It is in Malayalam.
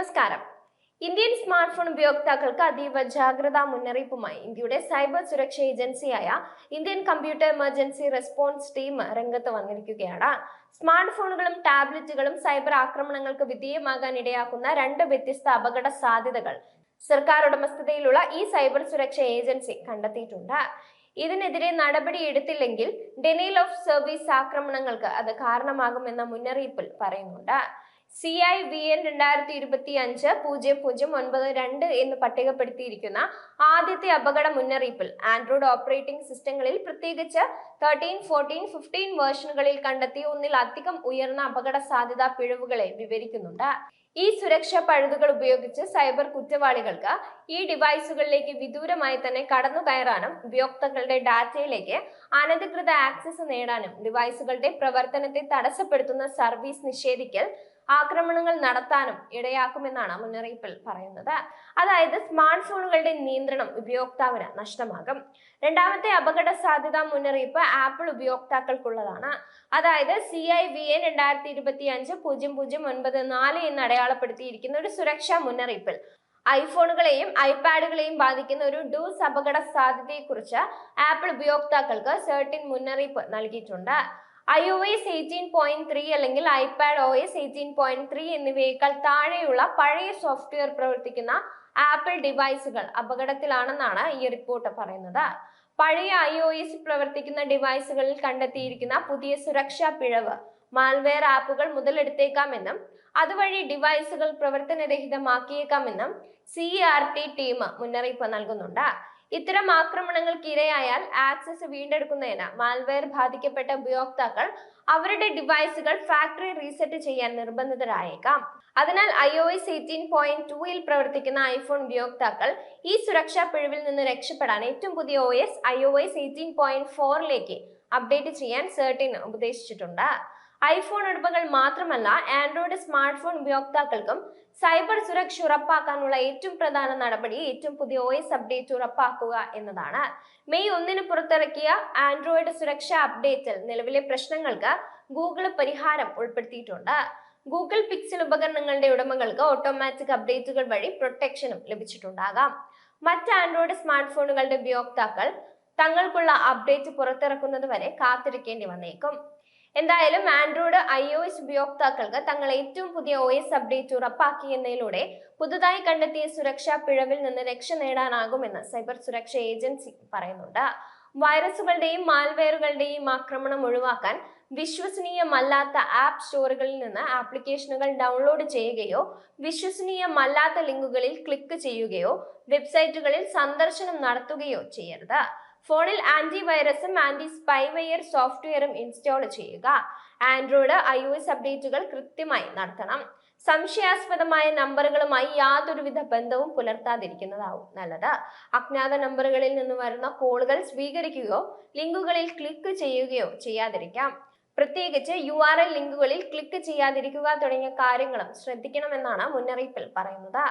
നമസ്കാരം. ഇന്ത്യൻ സ്മാർട്ട് ഫോൺ ഉപയോക്താക്കൾക്ക് അതീവ ജാഗ്രതാ മുന്നറിയിപ്പുമായി ഇന്ത്യയുടെ സൈബർ സുരക്ഷാ ഏജൻസിയായ Indian computer emergency response team രംഗത്ത് വന്നിരിക്കുകയാണ്. സ്മാർട്ട് ഫോണുകളും ടാബ്ലറ്റുകളും സൈബർ ആക്രമണങ്ങൾക്ക് വിധേയമാകാൻ ഇടയാക്കുന്ന രണ്ട് വ്യത്യസ്ത അപകട സാധ്യതകൾ സർക്കാർ ഉടമസ്ഥതയിലുള്ള ഈ സൈബർ സുരക്ഷാ ഏജൻസി കണ്ടെത്തിയിട്ടുണ്ട്. ഇതിനെതിരെ നടപടി എടുത്തില്ലെങ്കിൽ ഡെനിയൽ ഓഫ് സർവീസ് ആക്രമണങ്ങൾക്ക് അത് കാരണമാകുമെന്ന മുന്നറിയിപ്പിൽ പറയുന്നുണ്ട്. CIVN 2025-0092 എന്ന് പട്ടികപ്പെടുത്തിയിരിക്കുന്ന ആദ്യത്തെ അപകട മുന്നറിയിപ്പിൽ ആൻഡ്രോയിഡ് ഓപ്പറേറ്റിംഗ് സിസ്റ്റങ്ങളിൽ പ്രത്യേകിച്ച് 13, 14, 15 വേർഷനുകളിൽ കണ്ടെത്തിയ ഒന്നിലധികം ഉയർന്ന അപകട സാധ്യതാ പിഴവുകളെ വിവരിക്കുന്നുണ്ട്. ഈ സുരക്ഷാ പഴുതുകൾ ഉപയോഗിച്ച് സൈബർ കുറ്റവാളികൾക്ക് ഈ ഡിവൈസുകളിലേക്ക് വിദൂരമായി തന്നെ കടന്നു കയറാനും ഉപയോക്താക്കളുടെ ഡാറ്റയിലേക്ക് അനധികൃത ആക്സസ് നേടാനും ഡിവൈസുകളുടെ പ്രവർത്തനത്തെ തടസ്സപ്പെടുത്തുന്ന സർവീസ് നിഷേധിക്കൽ ആക്രമണങ്ങൾ നടത്താനും ഇടയാക്കുമെന്നാണ് മുന്നറിയിപ്പിൽ പറയുന്നത്. അതായത് സ്മാർട്ട് ഫോണുകളുടെ നിയന്ത്രണം ഉപയോക്താവിന് നഷ്ടമാകും. രണ്ടാമത്തെ അപകട സാധ്യതാ മുന്നറിയിപ്പ് ആപ്പിൾ ഉപയോക്താക്കൾക്കുള്ളതാണ്. അതായത് CIVN 2025-0094 എന്ന് അടയാളപ്പെടുത്തിയിരിക്കുന്ന ഒരു സുരക്ഷാ മുന്നറിയിപ്പിൽ ഐഫോണുകളെയും ഐപാഡുകളെയും ബാധിക്കുന്ന ഒരു ഡൂസ് അപകട സാധ്യതയെക്കുറിച്ച് ആപ്പിൾ ഉപയോക്താക്കൾക്ക് സർട്ടിൻ മുന്നറിയിപ്പ് നൽകിയിട്ടുണ്ട്. iOS 18.3 അല്ലെങ്കിൽ iPadOS 18.3 എന്നിവയേക്കാൾ താഴെയുള്ള പഴയ സോഫ്റ്റ്വെയർ പ്രവർത്തിക്കുന്ന ആപ്പിൾ ഡിവൈസുകൾ അപകടത്തിലാണെന്നാണ് ഈ റിപ്പോർട്ട് പറയുന്നത്. പഴയ iOS പ്രവർത്തിക്കുന്ന ഡിവൈസുകളിൽ കണ്ടെത്തിയിരിക്കുന്ന പുതിയ സുരക്ഷാ പിഴവ് മാൽവെയർ ആപ്പുകൾ മുതലെടുത്തേക്കാമെന്നും അതുവഴി ഡിവൈസുകൾ പ്രവർത്തനരഹിതമാക്കിയേക്കാമെന്നും CERT ടീം മുന്നറിയിപ്പ് നൽകുന്നുണ്ട്. ഇത്തരം ആക്രമണങ്ങൾക്ക് ഇരയായാൽ ആക്സസ് വീണ്ടെടുക്കുന്നതിന് മാൽവെയർ ബാധിക്കപ്പെട്ട ഉപയോക്താക്കൾ അവരുടെ ഡിവൈസുകൾ ഫാക്ടറി റീസെറ്റ് ചെയ്യാൻ നിർബന്ധിതരായേക്കാം. അതിനാൽ iOS 18.2 പ്രവർത്തിക്കുന്ന ഐഫോൺ ഉപയോക്താക്കൾ ഈ സുരക്ഷാ പിഴവിൽ നിന്ന് രക്ഷപ്പെടാൻ ഏറ്റവും പുതിയ OS iOS 18.4 അപ്ഡേറ്റ് ചെയ്യാൻ സർട്ടിൻ ഉപദേശിച്ചിട്ടുണ്ട്. ഐഫോൺ ഉടമകൾ മാത്രമല്ല ആൻഡ്രോയിഡ് സ്മാർട്ട് ഫോൺ ഉപയോക്താക്കൾക്കും സൈബർ സുരക്ഷ ഉറപ്പാക്കാനുള്ള ഏറ്റവും പ്രധാന നടപടി ഏറ്റവും പുതിയ OS അപ്ഡേറ്റ് ഉറപ്പാക്കുക എന്നതാണ്. മെയ് 1 പുറത്തിറക്കിയ ആൻഡ്രോയിഡ് സുരക്ഷാ അപ്ഡേറ്റിൽ നിലവിലെ പ്രശ്നങ്ങൾക്ക് ഗൂഗിൾ പരിഹാരം ഉൾപ്പെടുത്തിയിട്ടുണ്ട്. ഗൂഗിൾ പിക്സൽ ഉപകരണങ്ങളുടെ ഉടമകൾക്ക് ഓട്ടോമാറ്റിക് അപ്ഡേറ്റുകൾ വഴി പ്രൊട്ടക്ഷനും ലഭിച്ചിട്ടുണ്ടാകാം. മറ്റ് ആൻഡ്രോയിഡ് സ്മാർട്ട് ഫോണുകളുടെ ഉപയോക്താക്കൾ തങ്ങൾക്കുള്ള അപ്ഡേറ്റ് പുറത്തിറക്കുന്നത് വരെ കാത്തിരിക്കേണ്ടി വന്നേക്കും. എന്തായാലും ആൻഡ്രോയിഡ് iOS ഉപയോക്താക്കൾക്ക് തങ്ങൾ ഏറ്റവും പുതിയ OS അപ്ഡേറ്റ് ഉറപ്പാക്കിയെന്നതിലൂടെ പുതുതായി കണ്ടെത്തിയ സുരക്ഷാ പിഴവിൽ നിന്ന് രക്ഷ നേടാനാകുമെന്ന് സൈബർ സുരക്ഷാ ഏജൻസി പറയുന്നുണ്ട്. വൈറസുകളുടെയും മാൽവെയറുകളുടെയും ആക്രമണം ഒഴിവാക്കാൻ വിശ്വസനീയമല്ലാത്ത ആപ്പ് സ്റ്റോറുകളിൽ നിന്ന് ആപ്ലിക്കേഷനുകൾ ഡൗൺലോഡ് ചെയ്യുകയോ വിശ്വസനീയമല്ലാത്ത ലിങ്കുകളിൽ ക്ലിക്ക് ചെയ്യുകയോ വെബ്സൈറ്റുകളിൽ സന്ദർശനം നടത്തുകയോ ചെയ്യരുത്. ഫോണിൽ ആന്റിവൈറസും ആന്റി സ്പൈവെയർ സോഫ്റ്റ്വെയറും ഇൻസ്റ്റാൾ ചെയ്യുക. ആൻഡ്രോയിഡ് iOS അപ്ഡേറ്റുകൾ കൃത്യമായി നടത്തണം. സംശയാസ്പദമായ നമ്പറുകളുമായി യാതൊരുവിധ ബന്ധവും പുലർത്താതിരിക്കുന്നതാവും നല്ലത്. അജ്ഞാത നമ്പറുകളിൽ നിന്ന് വരുന്ന കോളുകൾ സ്വീകരിക്കുകയോ ലിങ്കുകളിൽ ക്ലിക്ക് ചെയ്യുകയോ ചെയ്യാതിരിക്കാം. പ്രത്യേകിച്ച് URL ലിങ്കുകളിൽ ക്ലിക്ക് ചെയ്യാതിരിക്കുക തുടങ്ങിയ കാര്യങ്ങളും ശ്രദ്ധിക്കണമെന്നാണ് മുന്നറിയിപ്പിൽ പറയുന്നത്.